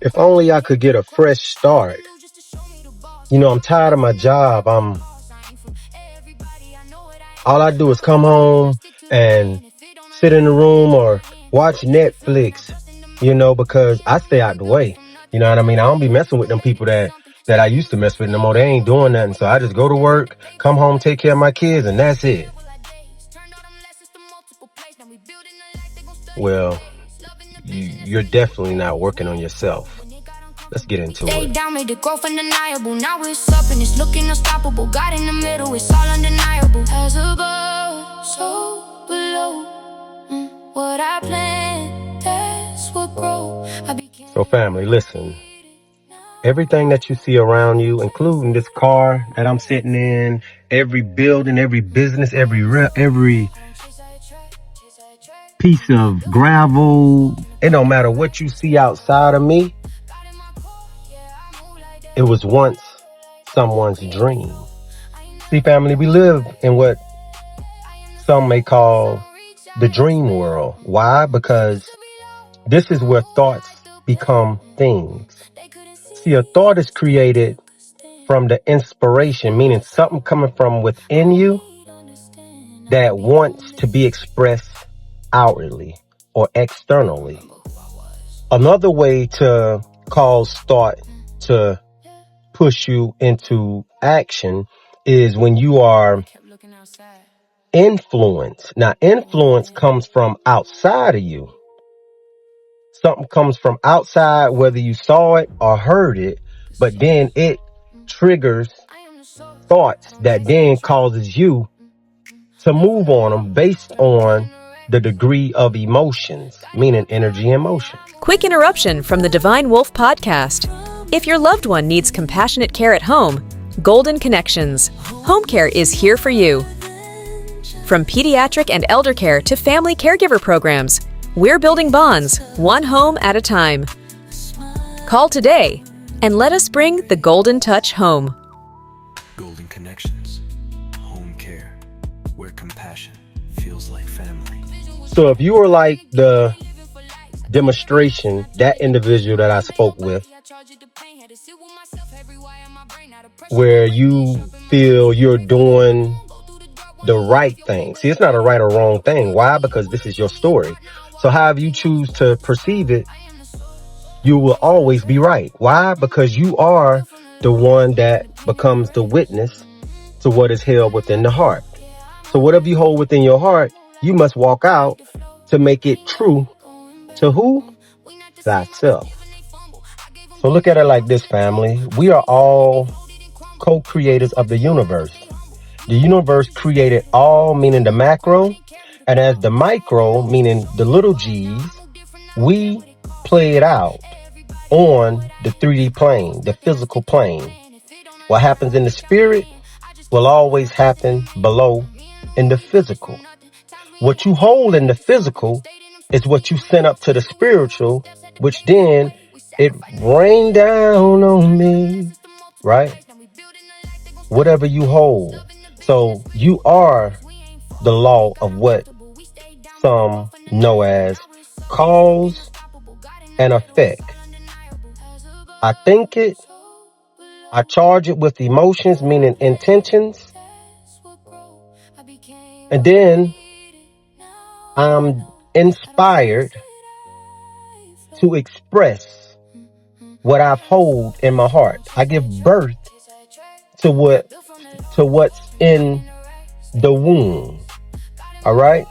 If only I could get a fresh start. I'm tired of my job. All I do is come home and sit in the room or watch Netflix, because I stay out the way. You know what I mean? I don't be messing with them people that I used to mess with no more. They ain't doing nothing. So I just go to work, come home, take care of my kids, and that's it. Well, you're definitely not working on yourself. Let's get into it. Down made the growth undeniable. Now it's up and it's looking unstoppable. God in the middle, it's all undeniable. As above, so below. What I plant, that's what grow. So family, listen. Everything that you see around you, including this car that I'm sitting in, every building, every business, every piece of gravel, it don't matter what you see outside of me. It was once someone's dream. See, family, we live in what some may call the dream world. Why? Because this is where thoughts become things. See, a thought is created from the inspiration, meaning something coming from within you that wants to be expressed outwardly or externally. Another way to cause thought to push you into action is when you are influenced. Now, influence comes from outside of you. Something comes from outside, whether you saw it or heard it, but then it triggers thoughts that then causes you to move on them based on the degree of emotions, meaning energy and motion. Quick interruption from the Divine Wolf podcast. If your loved one needs compassionate care at home, Golden Connections Home Care is here for you. From pediatric and elder care to family caregiver programs, we're building bonds, one home at a time. Call today and let us bring the Golden Touch home. Golden Connections, home care, where compassion feels like family. So if you were like the demonstration, that individual that I spoke with, where you feel you're doing the right thing. See, it's not a right or wrong thing. Why? Because this is your story. So however you choose to perceive it, you will always be right. Why? Because you are the one that becomes the witness to what is held within the heart. So whatever you hold within your heart, you must walk out to make it true to who? Thyself. So look at it like this, family. We are all co-creators of the universe. The universe created all, meaning the macro, and as the micro, meaning the little g's, we play it out on the 3D plane, the physical plane. What happens in the spirit will always happen below in the physical. What you hold in the physical is what you send up to the spiritual, which then it rained down on me, right? Whatever you hold. So you are the law of what some know as cause and effect. I think it, I charge it with emotions, meaning intentions, and then I'm inspired to express what I've hold in my heart. I give birth to what's in the womb. All right?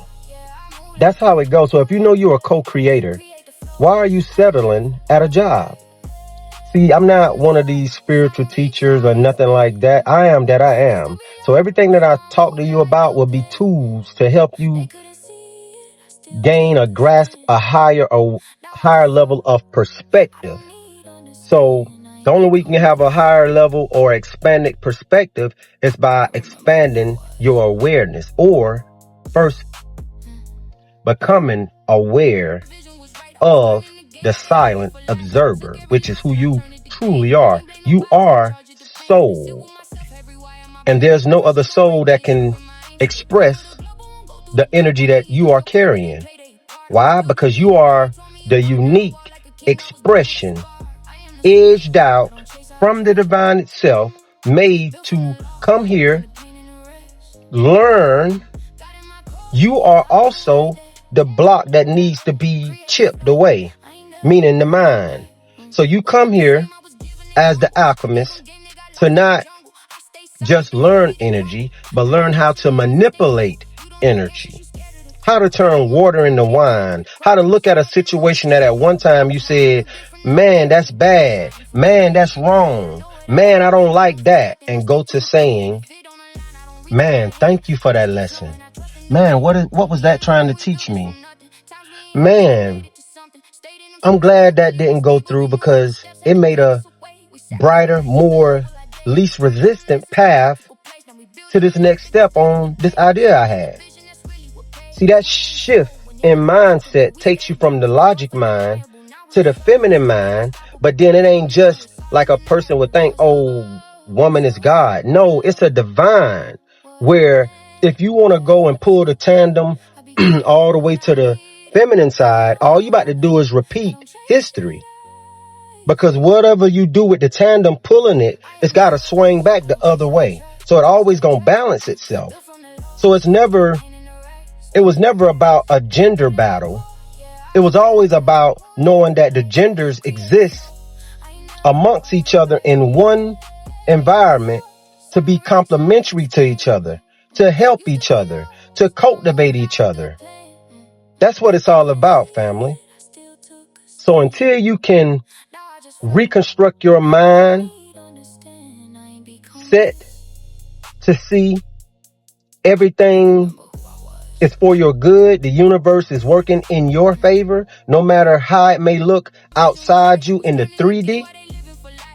That's how it goes. So if you know you're a co-creator, why are you settling at a job? See, I'm not one of these spiritual teachers or nothing like that. I am that I am. So everything that I talk to you about will be tools to help you gain or grasp a higher level of perspective. So the only way you can have a higher level or expanded perspective is by expanding your awareness, or first becoming aware of the silent observer, which is who you truly are. You are soul. And there's no other soul that can express the energy that you are carrying. Why? Because you are the unique expression edged out from the divine itself, made to come here, learn. You are also the block that needs to be chipped away, meaning the mind. So you come here as the alchemist to not just learn energy, but learn how to manipulate energy. How to turn water into wine. How to look at a situation that at one time you said, man, that's bad. Man, that's wrong. Man, I don't like that. And go to saying, man, thank you for that lesson. Man, what was that trying to teach me? Man, I'm glad that didn't go through because it made a brighter, more least resistant path to this next step on this idea I had. See, that shift in mindset takes you from the logic mind to the feminine mind, but then it ain't just like a person would think, oh, woman is God. No, it's a divine, where if you want to go and pull the tandem all the way to the feminine side, all you about to do is repeat history. Because whatever you do with the tandem pulling it, it's got to swing back the other way. So it always going to balance itself. So it was never about a gender battle. It was always about knowing that the genders exist amongst each other in one environment to be complementary to each other, to help each other, to cultivate each other. That's what it's all about, family. So until you can reconstruct your mind, set to see everything is for your good, the universe is working in your favor, no matter how it may look outside you in the 3D,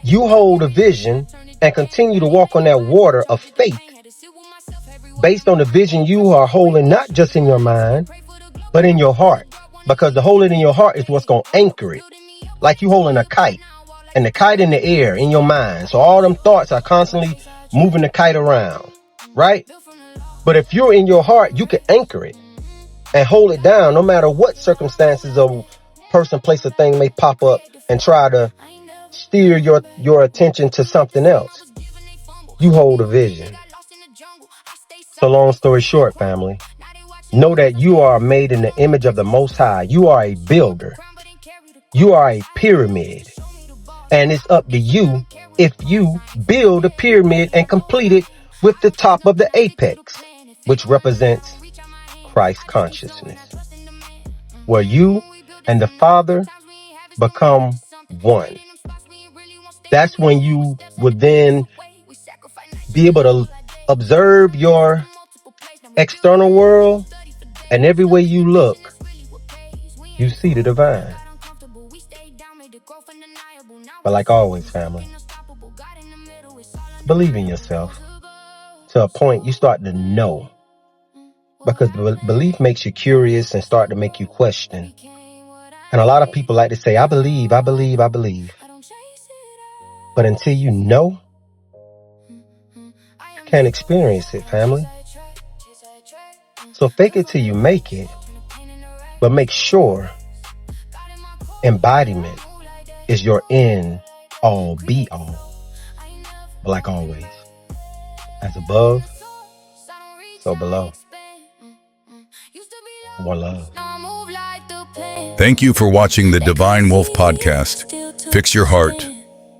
you hold a vision and continue to walk on that water of faith based on the vision you are holding, not just in your mind, but in your heart. Because the holding in your heart is what's going to anchor it. Like you holding a kite, and the kite in the air in your mind. So all them thoughts are constantly moving the kite around, right? But if you're in your heart, you can anchor it and hold it down no matter what circumstances of person, place, or thing may pop up and try to steer your attention to something else. You hold a vision. So long story short, family, know that you are made in the image of the Most High. You are a builder. You are a pyramid. And it's up to you if you build a pyramid and complete it with the top of the apex, which represents Christ consciousness, where you and the Father become one. That's when you would then be able to observe your external world, and every way you look, you see the divine. But like always, family, believe in yourself to a point you start to know. Because belief makes you curious and start to make you question. And a lot of people like to say, I believe, I believe, I believe. But until you know, you can't experience it, family. So fake it till you make it. But make sure embodiment is your end all be all. But like always, as above, so below. One love. Thank you for watching the Divine Wolf Podcast. Fix your heart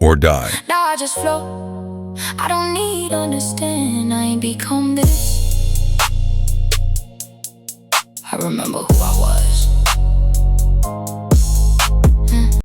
or die. Now I just flow. I don't need to understand. I ain't become this. I remember who I was.